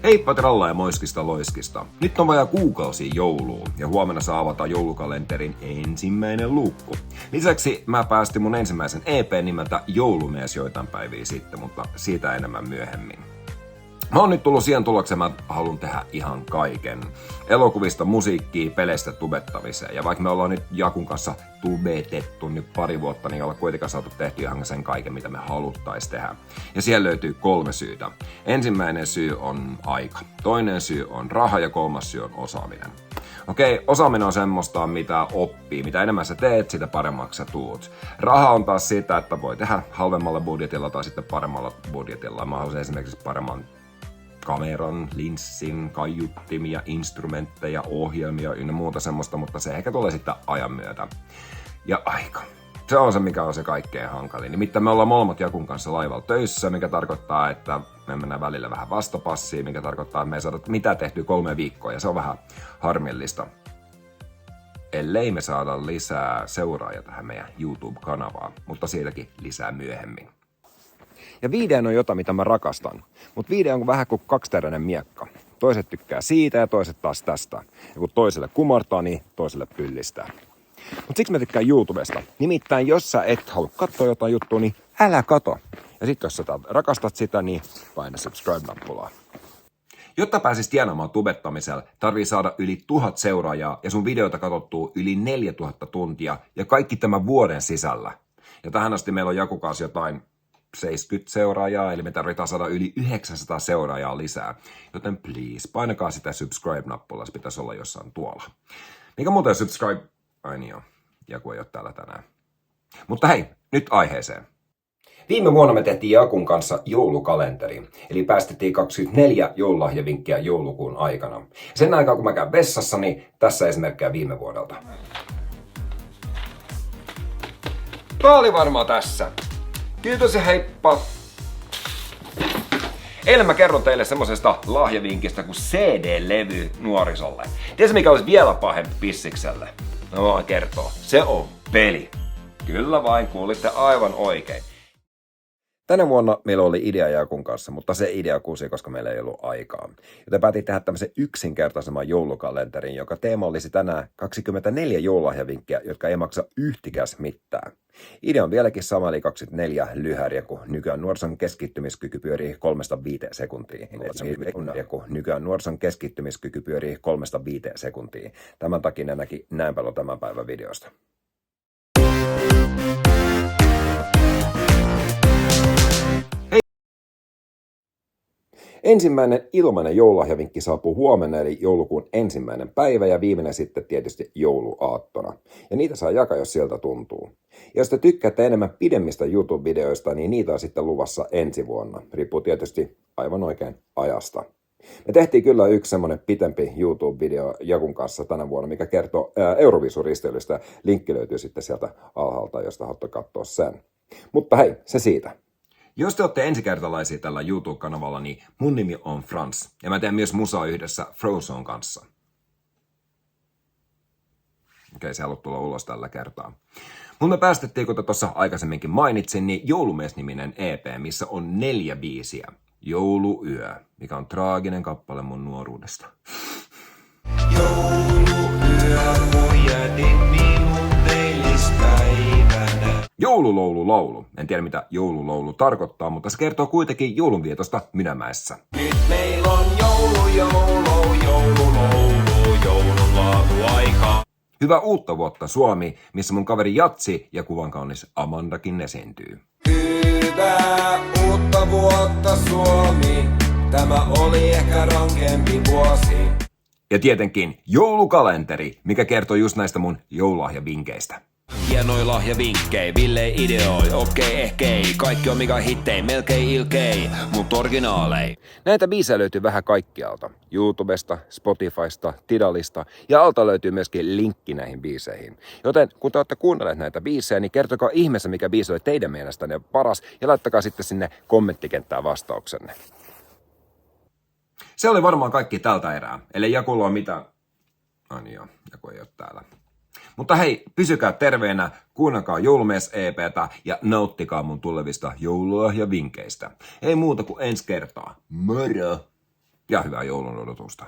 Heippa tralla ja moiskista loiskista. Nyt on vajaa kuukausi jouluun ja huomenna saa avata joulukalenterin ensimmäinen luukku. Lisäksi mä päästin mun ensimmäisen EP nimeltä Joulumies joitain päiviä sitten, mutta siitä enemmän myöhemmin. Mä oon nyt tullut siihen tulokseen, mä haluan tehdä ihan kaiken. Elokuvista, musiikkiin, peleistä tubettamiseen. Ja vaikka me ollaan nyt Jakun kanssa tubetettu nyt pari vuotta, niin ollaan kuitenkaan saatu tehty ihan sen kaiken, mitä me haluttais tehdä. Ja siellä löytyy 3 syytä. Ensimmäinen syy on aika. Toinen syy on raha ja 3. syy on osaaminen. Okei, osaaminen on semmoista, mitä oppii. Mitä enemmän sä teet, sitä paremmaksi sä tuut. Raha on taas sitä, että voi tehdä halvemmalla budjetilla tai sitten paremmalla budjetilla. Mä haluaisin esimerkiksi paremman kameran, linssin, kaiuttimia, instrumentteja, ohjelmia ynnä muuta semmoista, mutta se ehkä tulee sitten ajan myötä. Ja aika. Se on se, mikä on se kaikkein hankalin. Nimittäin me ollaan molemmat Jakun kanssa laivalla töissä, mikä tarkoittaa, että me mennään välillä vähän vastapassiin, mikä tarkoittaa, että me ei saada mitä tehtyä 3 viikkoa, ja se on vähän harmillista. Ellei me saada lisää seuraajia tähän meidän YouTube-kanavaan, mutta siitäkin lisää myöhemmin. Ja video on jotain, mitä mä rakastan. Mutta video on vähän kuin 2-teräinen miekka. Toiset tykkää siitä ja toiset taas tästä. Ja kun toiselle kumartaa, niin toiselle pyllistää. Mutta siksi mä tykkään YouTubesta. Nimittäin jos sä et halua katsoa jotain juttua, niin älä kato. Ja sit jos sä rakastat sitä, niin paina subscribe-nappulaa. Jotta pääsis tienaamaan tubettamisella, tarvii saada yli 1000 seuraajaa ja sun videota katsottuu yli 4000 tuntia ja kaikki tämän vuoden sisällä. Ja tähän asti meillä on Jakukaas jotain 70 seuraajaa, eli me tarvitaan saada yli 900 seuraajaa lisää. Joten please, painakaa sitä subscribe-nappulaa, se pitäisi olla jossain tuolla. Mikä muuten subscribe? Ai niin joo, Jaku ei ole täällä tänään. Mutta hei, nyt aiheeseen. Viime vuonna me tehtiin Jakun kanssa joulukalenteri, eli päästettiin 24 joululahjavinkkiä joulukuun aikana. Sen aikaa kun mä käyn vessassa, niin tässä esimerkkejä viime vuodelta. Tää oli varmaan tässä. Kiitos ja heippa! Eilen mä kerron teille semmosesta lahjavinkistä kuin CD-levy nuorisolle. Tiedätkö mikä olisi vielä pahempi pissikselle? No mä voin kertoa. Se on peli. Kyllä vain, kuulitte aivan oikein. Tänä vuonna meillä oli idea Jakun kanssa, mutta se idea kuusi, koska meillä ei ollut aikaa. Joten päätin tehdä tämmöisen yksinkertaisemman joulukalenterin, joka teema olisi tänään 24 joululahjavinkkiä, jotka ei maksa yhtikäs mitään. Idea on vieläkin sama, eli 24 lyhäriä, kun nykyään nuorison keskittymiskyky pyörii 3-5 sekuntia. Nykyään nuorison keskittymiskyky pyörii 3-5 sekuntia. Tämän takia ne näki näin paljon tämän päivän videosta. Ensimmäinen ilmainen joululahjavinkki saapuu huomenna, eli joulukuun 1. päivä ja viimeinen sitten tietysti jouluaattona. Ja niitä saa jakaa, jos sieltä tuntuu. Ja jos te tykkäätte enemmän pidemmistä YouTube-videoista, niin niitä on sitten luvassa ensi vuonna. Riippuu tietysti aivan oikein ajasta. Me tehtiin kyllä yksi semmoinen pitempi YouTube-video Jakun kanssa tänä vuonna, mikä kertoo Euroviisuristeilystä. Linkki löytyy sitten sieltä alhaalta, josta haluatte katsoa sen. Mutta hei, se siitä. Jos te olette ensikertalaisia tällä YouTube-kanavalla, niin mun nimi on Frans. Ja mä teen myös musaa yhdessä Frozone kanssa. Okei, se haluat tulla ulos tällä kertaa. Mutta me päästettiin, kuten tuossa aikaisemminkin mainitsin, niin Joulumies-niminen EP, missä on 4 biisiä. Jouluyö, mikä on traaginen kappale mun nuoruudesta. Jouluyö, huijatin minun eilispäivänä. Joululoulu. En tiedä mitä joululoulu tarkoittaa, mutta se kertoo kuitenkin joulunvietosta Mynämäessä. Nyt meillä on joululauluaika. Hyvää uutta vuotta Suomi, missä mun kaveri Jatsi ja kuvankaunis Amandakin esiintyy. Hyvää uutta vuotta Suomi, tämä oli ehkä rankempi vuosi. Ja tietenkin joulukalenteri, mikä kertoo just näistä mun joululahjavinkkeistä. Hienoi lahjavinkkei, Ville ideoi, okei, ehkä ei. Kaikki on mikä hittei, melkein ilkei, mut originaalei. Näitä biisejä löytyy vähän kaikkialta. YouTubesta, Spotifysta, Tidalista ja alta löytyy myöskin linkki näihin biiseihin. Joten kun te olette kuunnelleet näitä biisejä, niin kertokaa ihmeessä mikä biisi oli teidän mielestänne paras ja laittakaa sitten sinne kommenttikenttään vastauksenne. Se oli varmaan kaikki tältä erää. Eli Jakulla on mitä... Ai niin joo, Jaku ei ole täällä. Mutta hei, pysykää terveenä, kuunnelkaa Joulumies EP:tä ja nauttikaa mun tulevista joululahjavinkkeistä. Ei muuta kuin ensi kertaa. Moro! ja hyvää joulun odotusta.